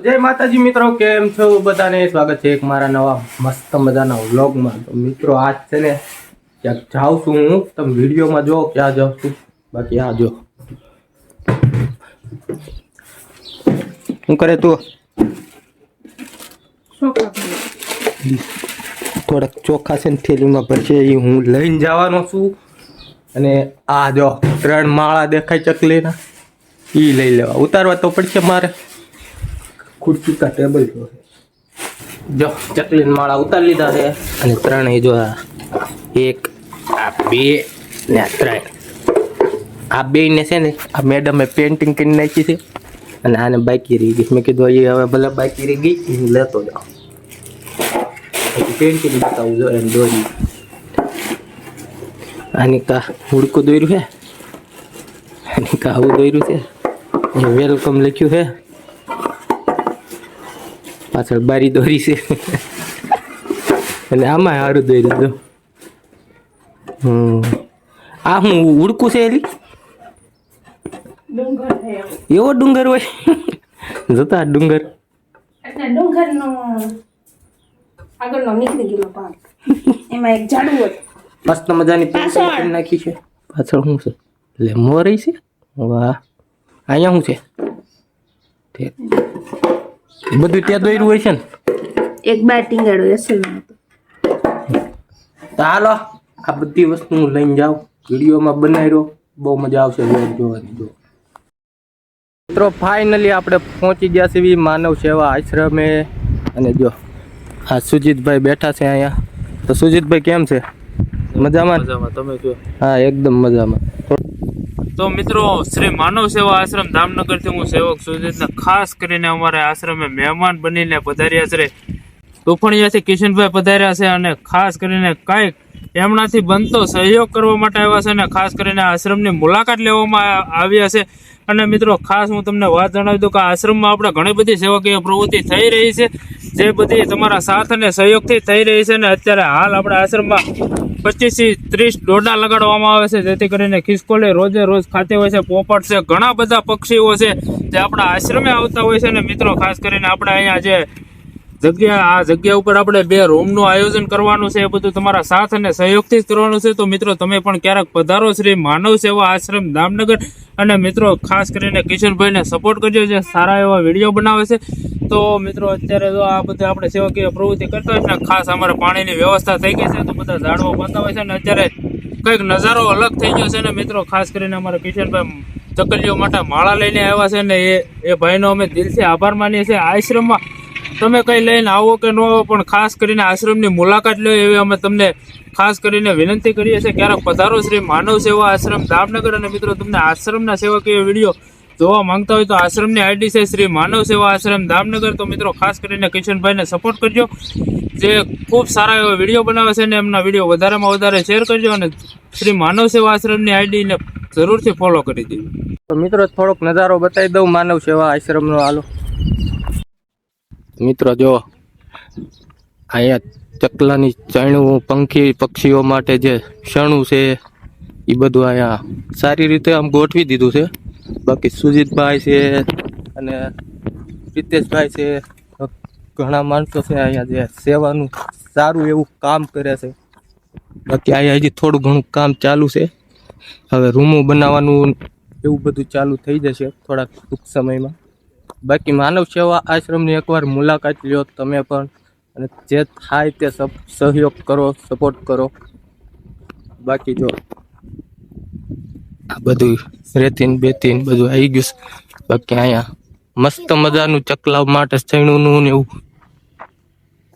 જય માતાજી મિત્રો, કેમ છો બધાને? સ્વાગત છે એક મારા નવા મસ્ત મજાના વ્લોગમાં. તો મિત્રો આજ છે ને ક્યાંક જાઉં છું હું, તમે વિડીયોમાં જો ક્યાં જાઉં છું. બાકી આ જો શું કરે તું? થોડાક ચોખા છે ને થેલીમાં ભરશે, એ હું લઈને જવાનો છું. અને આ જો 3 માળા દેખાય ચકલીના, એ લઈ લેવા. ઉતારવા તો પડશે મારે. ખુરશી કા ટેબલ જો ચકલીની માળા ઉતારી લીધા છે. અને 3 જો આ 1 આ 2 ને આ 3 આ 2 ને છે ને આ મેડમે પેન્ટિંગ કરી નાખી છે. અને આને બાકી રહી ગઈ. મેં કીધું એ હવે ભલે બાકી રહી ગઈ એ લેતો જાઓ. પેન્ટિંગ બતાવું જો એમ દોરી. આની કા હુડકું દોર્યું છે, આની કા આવું દોર્યું છે. વેલકમ લખ્યું છે, પાછળ બારી દોરી છે. અને આમાં સારું દોર્યું હતું. આ હું ઉડકું છે એલી એવો ડુંગર હોય જતા ડુંગર ડુંગરનો આગળનો નીકળી ગયેલો ભાગ, એમાં એક ઝાડુ હતું. મસ્ત મજાની પેન્ટિંગ નાખી છે. પાછળ શું છે? લે મોરી છે. વાહ, અહીંયા શું છે? બધું ત્યાં દોર્યું હોય છે ને. એક બાર ટીંગાડો અસલમાં હતો. તો હાલો આ બધી વસ્તુ હું લઈને જાઉં, વિડીયોમાં બનાવી રહ્યો. બહુ મજા આવશે જોવાની. જો મિત્રો ફાઇનલી આપણે પહોંચી ગયા છીએ માનવ સેવા આશ્રમે. અને જો આ સુજીતભાઈ બેઠા છે અહીંયા. તો સુજીતભાઈ કેમ છે? મજામાં? તમે કહો. હા એકદમ મજામાં. તો મિત્રો શ્રી માનવ સેવા આશ્રમ જામનગરથી હું સેવક સુજીતને ખાસ કરીને અમારા આશ્રમે મહેમાન બનીને પધાર્યા છે. તોફણિયાથી કિશનભાઈ પધાર્યા છે અને ખાસ કરીને કાંઈક એમનાથી બનતો સહયોગ કરવા માટે આવ્યા છે અને ખાસ કરીને આશ્રમની મુલાકાત લેવામાં આવ્યા છે. અને મિત્રો ખાસ હું તમને વાત જણાવી દઉં કે આશ્રમમાં આપણે ઘણી બધી સેવાકીય પ્રવૃત્તિ થઈ રહી છે, જે બધી તમારા સાથ અને સહયોગથી થઈ રહી છે. અને અત્યારે હાલ આપણે આશ્રમમાં 25 થી 30 દોરડા લગાડવામાં આવે છે, જેથી કરીને ખિસકોલી રોજે રોજ ખાતી હોય છે. પોપટ છે, ઘણા બધા પક્ષીઓ છે જે આપણા આશ્રમે આવતા હોય છે. અને મિત્રો ખાસ કરીને આપણે અહીંયા જે આ જગ્યા ઉપર આપણે 2 રૂમનું આયોજન કરવાનું છે, એ બધું તમારા સાથ અને સહયોગથી જ કરવાનું છે. તો મિત્રો તમે પણ ક્યારેક પધારો શ્રી માનવ સેવા આશ્રમ જામનગર. અને મિત્રો ખાસ કરીને કિશનભાઈને સપોર્ટ કરજો, જે સારા એવા વિડીયો બનાવે છે. તો મિત્રો અત્યારે જો આ બધું આપણે સેવાકીય પ્રવૃત્તિ કરતા હોય છે, ખાસ અમારે પાણીની વ્યવસ્થા થઈ ગઈ છે, તો બધા ઝાડવા પાતા હોય છે. અને અત્યારે કંઈક નજારો અલગ થઈ ગયો છે. ને મિત્રો ખાસ કરીને અમારા કિશનભાઈ ચકલીઓ માટે માળા લઈને આવ્યા છે. ને એ ભાઈનો અમે દિલથી આભાર માનીએ છીએ. આશ્રમમાં તમે કંઈ લઈને આવો કે ન આવો, પણ ખાસ કરીને આશ્રમની મુલાકાત લો એવી અમે તમને ખાસ કરીને વિનંતી કરીએ છીએ. ક્યારેક પધારો શ્રી માનવ સેવા આશ્રમ જામનગર. અને મિત્રો તમને આશ્રમના સેવાકીય વિડીયો જોવા માંગતા હોય તો આશ્રમની આઈડી છે શ્રી માનવ સેવા આશ્રમ જામનગર. તો મિત્રો ખાસ કરીને કિશનભાઈને સપોર્ટ કરજો, જે ખૂબ સારા એવા વિડીયો બનાવે છે. અને એમના વિડીયો વધારેમાં વધારે શેર કરજો. અને શ્રી માનવ સેવા આશ્રમની આઈડીને જરૂરથી ફોલો કરી દેજો. તો મિત્રો થોડોક નજારો બતાવી દઉં માનવ સેવા આશ્રમનો. હાલો મિત્રો જો અહીંયા ચકલાની ચાયણું, પક્ષીઓ માટે જે શણું છે એ બધું અહીંયા સારી રીતે આમ ગોઠવી દીધું છે. બાકી સુજીતભાઈ છે અને પ્રિતેશભાઈ છે, ઘણા માણસો છે અહીંયા જે સેવાનું સારું એવું કામ કરે છે. બાકી અહીંયા હજી થોડું ઘણું કામ ચાલુ છે. હવે રૂમો બનાવવાનું એવું બધું ચાલુ થઈ જશે થોડાક ટૂંક સમયમાં. બાકી માનવ સેવા આશ્રમની એકવાર મુલાકાત લ્યો તમે પણ, અને જે થાય તે સહયોગ કરો, સપોર્ટ કરો. બાકી જો આ બધું રેતીન બેતીન બધું આવી ગયું. બાકી અહીંયા મસ્ત મજાનું ચકલા માટે ચણું ને એવું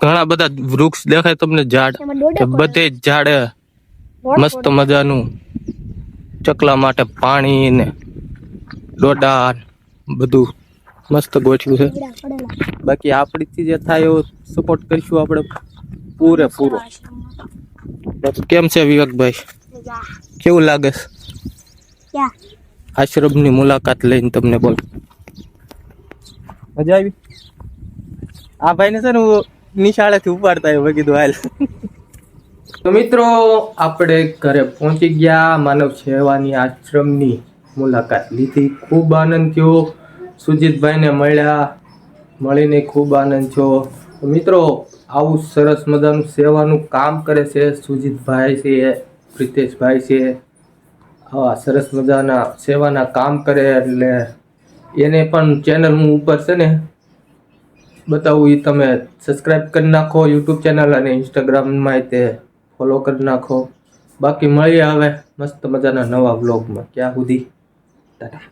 ઘણા બધા વૃક્ષ દેખાય તમને, ઝાડ, બધે જ ઝાડ મસ્ત મજાનું ચકલા માટે પાણી ને ડોડા બધું મસ્ત ગોઠવ્યું છે. બાકી આપણીથી જે થાય એવો સપોર્ટ કરીશું આપણે પૂરેપૂરો. કેમ છે વિવેકભાઈ, કેવું લાગે આશ્રમની મુલાકાત લઈને તમને? બોલ, મજા આવી? આ ભાઈને છે ને નિશાળેથી ઉપાડતા હોય, કીધું હાલ. તો મિત્રો આપણે ઘરે પહોંચી ગયા, માનવ સેવાની આશ્રમની મુલાકાત લીધી, ખૂબ આનંદ થયો. સુજીતભાઈને મળ્યા, મળીને ખૂબ આનંદ છો. તો મિત્રો આવું સરસ મજાનું સેવાનું કામ કરે છે સુજીતભાઈ છે, પ્રિતેશભાઈ છે. આવા સરસ મજાના સેવાના કામ કરે એટલે એને પણ ચેનલ હું ઉપર છે ને બતાવું, એ તમે સબસ્ક્રાઈબ કરી નાખો યુટ્યુબ ચેનલ અને ઇન્સ્ટાગ્રામમાં તે ફોલો કરી નાખો. બાકી મળીએ હવે મસ્ત મજાના નવા વ્લોગમાં. ક્યાં સુધી ટાટા.